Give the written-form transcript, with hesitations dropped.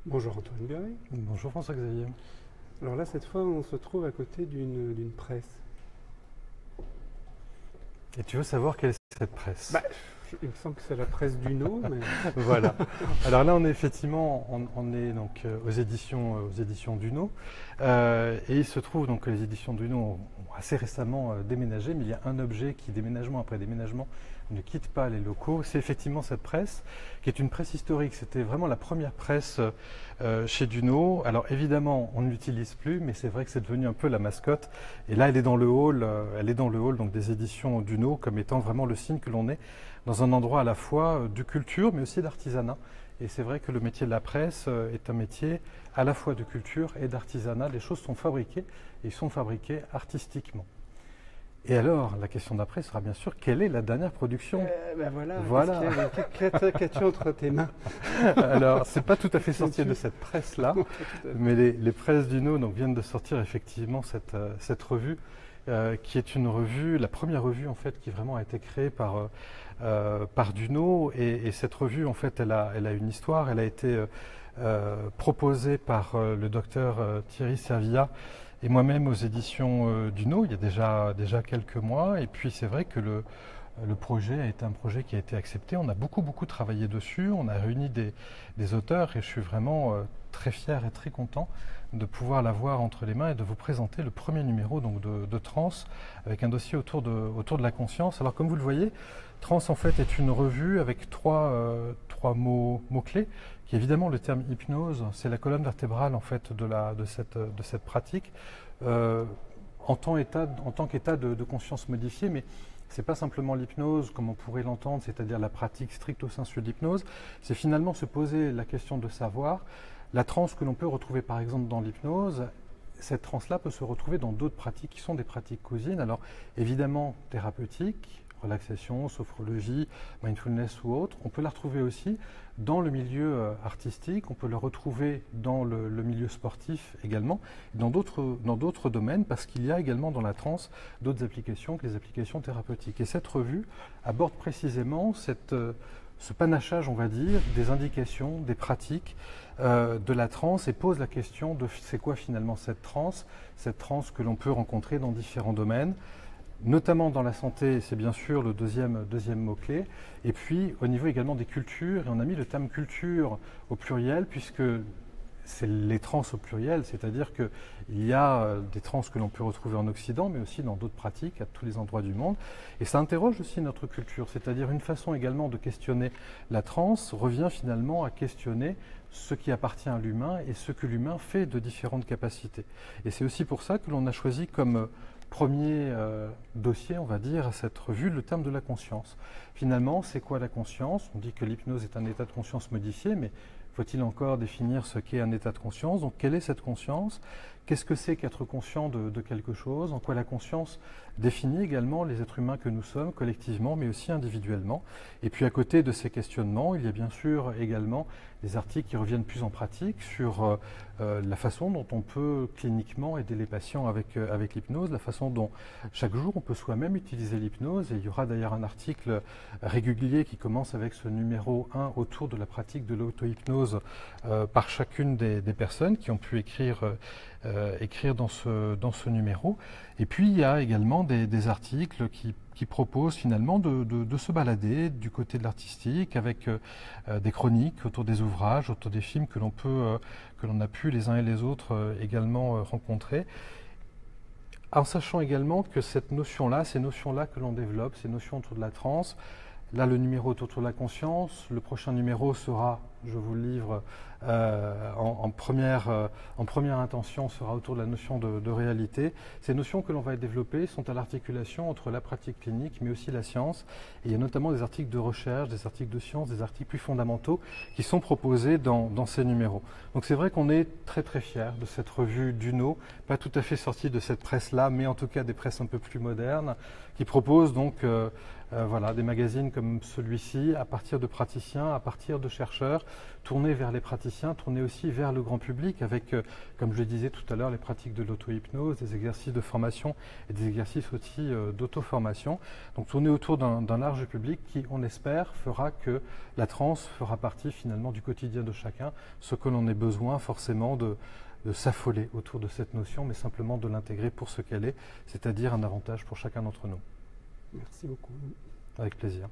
Bonjour Antoine Berry. Bonjour François-Xavier. Alors là, cette fois, on se trouve à côté d'une presse. Et tu veux savoir quelle est cette presse? Il me semble que c'est la presse d'Uno, mais Voilà. Alors là, on est effectivement, on est donc aux éditions Duno, et il se trouve donc que les éditions Duno ont assez récemment déménagé, mais il y a un objet qui, déménagement après déménagement, ne quitte pas les locaux. C'est effectivement cette presse, qui est une presse historique. C'était vraiment la première presse chez Duno. Alors évidemment, on ne l'utilise plus, mais c'est vrai que c'est devenu un peu la mascotte. Et là, elle est dans le hall, donc des éditions Duno, comme étant vraiment le signe que l'on est dans un endroit à la fois de culture, mais aussi d'artisanat. Et c'est vrai que le métier de la presse est un métier à la fois de culture et d'artisanat. Les choses sont fabriquées et sont fabriquées artistiquement. Et alors, la question d'après sera bien sûr, quelle est la dernière production? voilà. Qu'as-tu entre tes mains? Alors, c'est pas tout à fait sorti de cette presse-là, mais les presses d'Uno viennent de sortir effectivement cette revue, qui est une revue, la première revue en fait, qui vraiment a été créée par Duno. Et cette revue, en fait, elle a une histoire. Elle a été proposée par le docteur Thierry Servilla et moi-même aux éditions Duno il y a déjà quelques mois. Et puis c'est vrai que le projet a été un projet qui a été accepté. On a beaucoup travaillé dessus. On a réuni des auteurs et je suis vraiment très fier et très content de pouvoir l'avoir entre les mains et de vous présenter le premier numéro donc de Trans avec un dossier autour de la conscience. Alors comme vous le voyez, Trans en fait est une revue avec trois mots-clés, qui est évidemment le terme hypnose. C'est la colonne vertébrale en fait de cette pratique en tant qu'état de conscience modifié, mais c'est pas simplement l'hypnose comme on pourrait l'entendre, c'est-à-dire la pratique stricto sensu de l'hypnose. C'est finalement se poser la question de savoir la transe que l'on peut retrouver par exemple dans l'hypnose. Cette transe-là peut se retrouver dans d'autres pratiques qui sont des pratiques cousines. Alors évidemment thérapeutiques, relaxation, sophrologie, mindfulness ou autre. On peut la retrouver aussi dans le milieu artistique, on peut la retrouver dans le milieu sportif également, dans d'autres domaines, parce qu'il y a également dans la transe d'autres applications que les applications thérapeutiques. Et cette revue aborde précisément ce panachage, on va dire, des indications, des pratiques de la transe, et pose la question de c'est quoi finalement cette transe que l'on peut rencontrer dans différents domaines, notamment dans la santé. C'est bien sûr le deuxième mot-clé. Et puis au niveau également des cultures, et on a mis le terme culture au pluriel, puisque c'est les trans au pluriel, c'est-à-dire qu'il y a des trans que l'on peut retrouver en Occident, mais aussi dans d'autres pratiques, à tous les endroits du monde. Et ça interroge aussi notre culture, c'est-à-dire une façon également de questionner la trans revient finalement à questionner ce qui appartient à l'humain et ce que l'humain fait de différentes capacités. Et c'est aussi pour ça que l'on a choisi comme premier dossier, on va dire, à cette revue, le terme de la conscience. Finalement, c'est quoi la conscience? On dit que l'hypnose est un état de conscience modifié, mais faut-il encore définir ce qu'est un état de conscience? Donc, quelle est cette conscience? Qu'est-ce que c'est qu'être conscient de quelque chose? En quoi la conscience définit également les êtres humains que nous sommes, collectivement, mais aussi individuellement? Et puis, à côté de ces questionnements, il y a bien sûr également des articles qui reviennent plus en pratique sur la façon dont on peut cliniquement aider les patients avec l'hypnose, la façon dont chaque jour on peut soi-même utiliser l'hypnose. Et il y aura d'ailleurs un article régulier qui commence avec ce numéro 1 autour de la pratique de l'auto-hypnose par chacune des personnes qui ont pu écrire dans ce numéro. Et puis il y a également des articles qui proposent finalement de se balader du côté de l'artistique avec des chroniques autour des ouvrages, autour des films que l'on a pu les uns et les autres également rencontrer. En sachant également que ces notions-là que l'on développe, ces notions autour de la transe, là le numéro autour de la conscience, le prochain numéro sera, je vous le livre, en première intention, sera autour de la notion de réalité. Ces notions que l'on va développer sont à l'articulation entre la pratique clinique mais aussi la science. Et il y a notamment des articles de recherche, des articles de science, des articles plus fondamentaux qui sont proposés dans ces numéros. Donc c'est vrai qu'on est très fiers de cette revue Duno, pas tout à fait sortie de cette presse-là, mais en tout cas des presses un peu plus modernes, qui proposent donc Voilà, des magazines comme celui-ci, à partir de praticiens, à partir de chercheurs, tournés vers les praticiens, tournés aussi vers le grand public avec, comme je le disais tout à l'heure, les pratiques de l'auto-hypnose, des exercices de formation et des exercices aussi d'auto-formation. Donc tournés autour d'un large public qui, on espère, fera que la transe fera partie finalement du quotidien de chacun, ce que l'on ait besoin forcément de s'affoler autour de cette notion, mais simplement de l'intégrer pour ce qu'elle est, c'est-à-dire un avantage pour chacun d'entre nous. Merci beaucoup. Avec plaisir.